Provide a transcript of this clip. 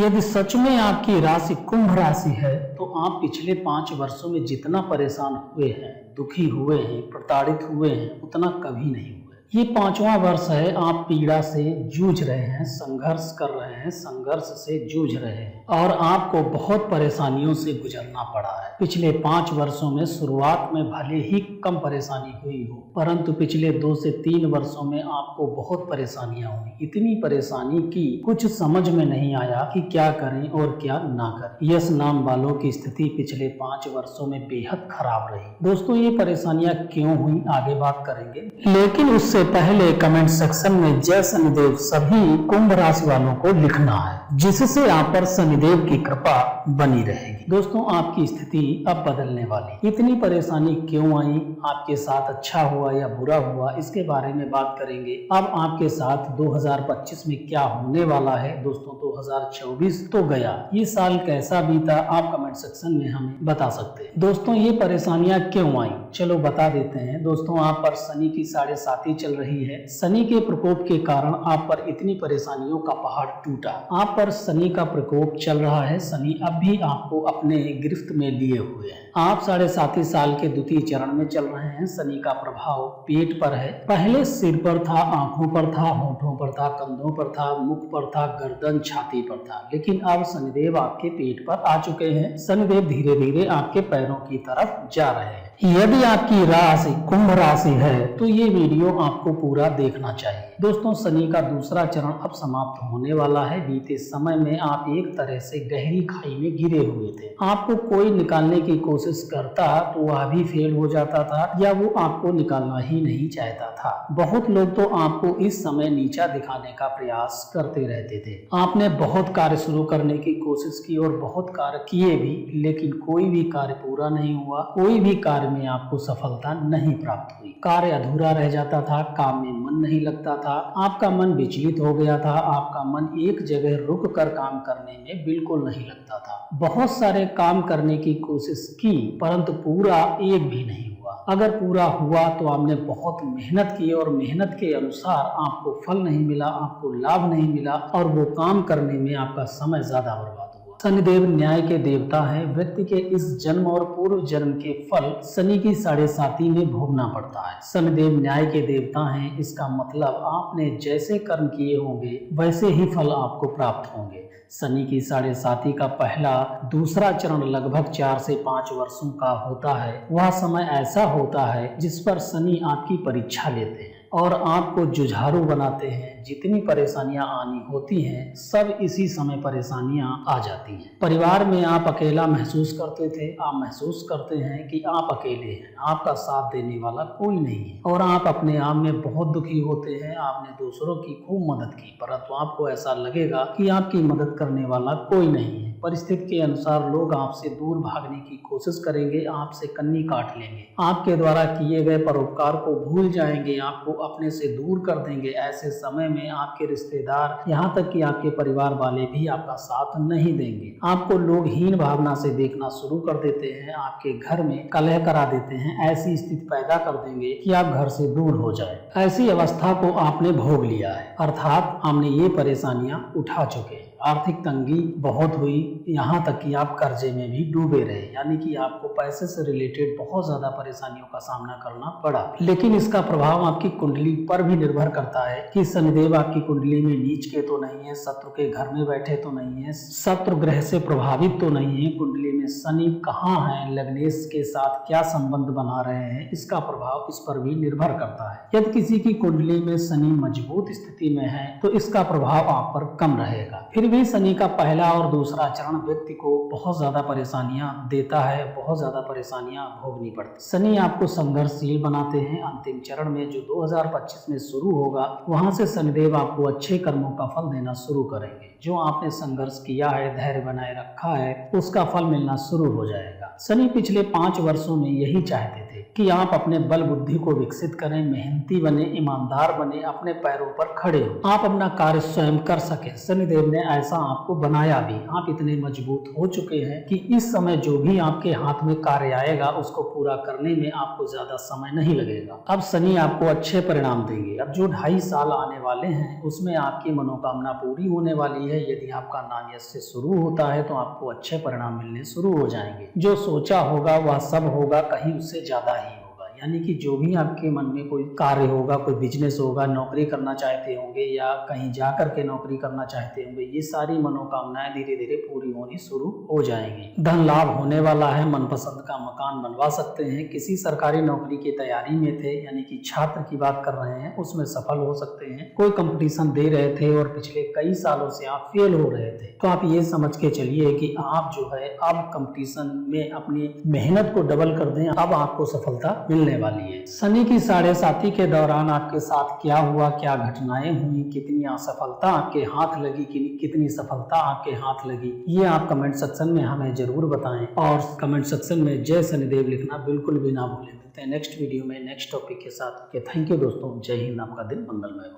यदि सच में आपकी राशि कुंभ राशि है तो आप पिछले 5 वर्षों में जितना परेशान हुए हैं, दुखी हुए हैं, प्रताड़ित हुए हैं, उतना कभी नहीं हुए। ये 5वां वर्ष है, आप पीड़ा से जूझ रहे हैं, संघर्ष कर रहे हैं, संघर्ष से जूझ रहे हैं और आपको बहुत परेशानियों से गुजरना पड़ा है। पिछले 5 वर्षों में शुरुआत में भले ही कम परेशानी हुई हो, परंतु पिछले 2 से 3 वर्षों में आपको बहुत परेशानियां हुई। इतनी परेशानी की कुछ समझ में नहीं आया कि क्या करें और क्या ना करें। यश नाम वालों की स्थिति पिछले 5 वर्षों में बेहद खराब रही। दोस्तों, ये परेशानियां क्यों हुई आगे बात करेंगे, लेकिन उससे पहले कमेंट सेक्शन में जय शनिदेव सभी कुंभ राशि वालों को लिखना है, जिससे आप पर शनिदेव की कृपा बनी रहेगी। दोस्तों, आपकी स्थिति अब बदलने वाली। इतनी परेशानी क्यों आई, आपके साथ अच्छा हुआ या बुरा हुआ, इसके बारे में बात करेंगे। अब आपके साथ 2025 में क्या होने वाला है। दोस्तों, 2024 तो गया, ये साल कैसा बीता, आप कमेंट सेक्शन में हमें बता सकते हैं। दोस्तों, ये परेशानियां क्यों आई, चलो बता देते हैं। दोस्तों, आप पर शनि की 7.5 चल रही है। शनि के प्रकोप के कारण आप पर इतनी परेशानियों का पहाड़ टूटा। आप पर शनि का प्रकोप चल रहा है। शनि अब भी आपको अपने गिरफ्त में लिए हुए हैं। आप 7.5 साल के द्वितीय चरण में चल रहे हैं। शनि का प्रभाव पेट पर है। पहले सिर पर था, आंखों पर था, होठों पर था, कंधों पर था, मुख पर था, गर्दन छाती पर था, लेकिन अब शनिदेव आपके पेट पर आ चुके हैं। शनिदेव धीरे धीरे आपके पैरों की तरफ जा रहे हैं। यदि आपकी राशि कुंभ राशि है तो ये वीडियो आपको पूरा देखना चाहिए। दोस्तों, शनि का दूसरा चरण अब समाप्त होने वाला है। बीते समय में आप एक तरह से गहरी खाई में गिरे हुए थे। आपको कोई निकालने की कोशिश करता तो वह भी फेल हो जाता था या वो आपको निकालना ही नहीं चाहता था। बहुत लोग तो आपको इस समय नीचा दिखाने का प्रयास करते रहते थे। आपने बहुत कार्य शुरू करने की कोशिश की और बहुत कार्य किए भी, लेकिन कोई भी कार्य पूरा नहीं हुआ। कोई भी कार्य में आपको सफलता नहीं प्राप्त हुई। कार्य अधूरा रह जाता था, काम में मन नहीं लगता था, आपका मन विचलित हो गया था, आपका मन एक जगह रुक कर काम करने में बिल्कुल नहीं लगता था। बहुत सारे काम करने की कोशिश की, परंतु पूरा एक भी नहीं हुआ। अगर पूरा हुआ तो आपने बहुत मेहनत की और मेहनत के अनुसार आपको फल नहीं मिला, आपको लाभ नहीं मिला और वो काम करने में आपका समय ज्यादा बर्बाद हुआ। शनिदेव न्याय के देवता हैं। व्यक्ति के इस जन्म और पूर्व जन्म के फल शनि की 7.5 में भोगना पड़ता है। शनिदेव न्याय के देवता हैं, इसका मतलब आपने जैसे कर्म किए होंगे वैसे ही फल आपको प्राप्त होंगे। शनि की 7.5 का पहला दूसरा चरण लगभग 4 से 5 वर्षों का होता है। वह समय ऐसा होता है जिस पर शनि आपकी परीक्षा लेते हैं और आपको जुझारू बनाते हैं। जितनी परेशानियां आनी होती हैं, सब इसी समय परेशानियां आ जाती हैं। परिवार में आप अकेला महसूस करते थे, आप महसूस करते हैं कि आप अकेले हैं, आपका साथ देने वाला कोई नहीं है और आप अपने आप में बहुत दुखी होते हैं। आपने दूसरों की खूब मदद की, परंतु आपको ऐसा लगेगा कि आपकी मदद करने वाला कोई नहीं है। परिस्थिति के अनुसार लोग आपसे दूर भागने की कोशिश करेंगे, आपसे कन्नी काट लेंगे, आपके द्वारा किए गए परोपकार को भूल जाएंगे, आपको अपने से दूर कर देंगे। ऐसे समय में आपके रिश्तेदार, यहाँ तक कि आपके परिवार वाले भी आपका साथ नहीं देंगे। आपको लोग हीन भावना से देखना शुरू कर देते हैं, आपके घर में कलह करा देते हैं, ऐसी स्थिति पैदा कर देंगे कि आप घर से दूर हो जाए। ऐसी अवस्था को आपने भोग लिया है, अर्थात हमने ये परेशानियां उठा चुके हैं। आर्थिक तंगी बहुत हुई, यहाँ तक कि आप कर्जे में भी डूबे रहे, यानी कि आपको पैसे से रिलेटेड बहुत ज्यादा परेशानियों का सामना करना पड़ा। लेकिन इसका प्रभाव आपकी कुंडली पर भी निर्भर करता है कि शनिदेव आपकी कुंडली में नीच के तो नहीं है, शत्रु के घर में बैठे तो नहीं है, शत्रु ग्रह से प्रभावित तो नहीं है, कुंडली में शनि कहाँ है, लग्नेश के साथ क्या संबंध बना रहे हैं, इसका प्रभाव इस पर भी निर्भर करता है। यदि किसी की कुंडली में शनि मजबूत स्थिति में है तो इसका प्रभाव आप पर कम रहेगा। फिर भी शनि का पहला और दूसरा चरण व्यक्ति को बहुत ज्यादा परेशानियां देता है, बहुत ज्यादा परेशानियां भोगनी पड़ती। शनि आपको संघर्षशील बनाते हैं। अंतिम चरण में जो 2025 में शुरू होगा, वहां से शनिदेव आपको अच्छे कर्मों का फल देना शुरू करेंगे। जो आपने संघर्ष किया है, धैर्य बनाए रखा है, उसका फल मिलना शुरू हो जाएगा। शनि पिछले 5 वर्षों में यही चाहते थे थे कि आप अपने बल बुद्धि को विकसित करें, मेहनती बने, ईमानदार बने, अपने पैरों पर खड़े हो, आप अपना कार्य स्वयं कर सकें। शनिदेव ने ऐसा आपको बनाया भी। आप इतने मजबूत हो चुके हैं कि इस समय जो भी आपके हाथ में कार्य आएगा उसको पूरा करने में आपको ज्यादा समय नहीं लगेगा। अब शनि आपको अच्छे परिणाम देंगे। अब जो 2.5 साल आने वाले हैं उसमें आपकी मनोकामना पूरी होने वाली है। यदि आपका नाम यश से शुरू होता है तो आपको अच्छे परिणाम मिलने शुरू हो जाएंगे। जो सोचा होगा वह सब होगा, कहीं उससे ज्यादा ही होगा। यानी कि जो भी आपके मन में कोई कार्य होगा, कोई बिजनेस होगा, नौकरी करना चाहते होंगे या कहीं जाकर के नौकरी करना चाहते होंगे, ये सारी मनोकामनाएं धीरे धीरे पूरी होनी शुरू हो जाएंगी। धन लाभ होने वाला है, मनपसंद का मकान बनवा सकते हैं। किसी सरकारी नौकरी की तैयारी में थे, यानी कि छात्र की बात कर रहे हैं, उसमें सफल हो सकते हैं। कोई कंपटीशन दे रहे थे और पिछले कई सालों से आप फेल हो रहे थे, तो आप ये समझ के चलिए कि आप जो है अब कंपटीशन में अपनी मेहनत को डबल कर दें, अब आपको सफलता मिलने वाली है। शनि की 7.5 के दौरान आपके साथ क्या हुआ, क्या घटनाएं हुई, कितनी असफलता आपके हाथ लगी, कितनी सफलता आपके हाथ लगी, ये आप कमेंट सेक्शन में हमें जरूर बताएं। और कमेंट सेक्शन में जय शनिदेव लिखना बिल्कुल भी ना भूलें। मिलते हैं नेक्स्ट वीडियो में नेक्स्ट टॉपिक के साथ। थैंक यू दोस्तों। जय हिंद। आपका दिन मंगलमय हो।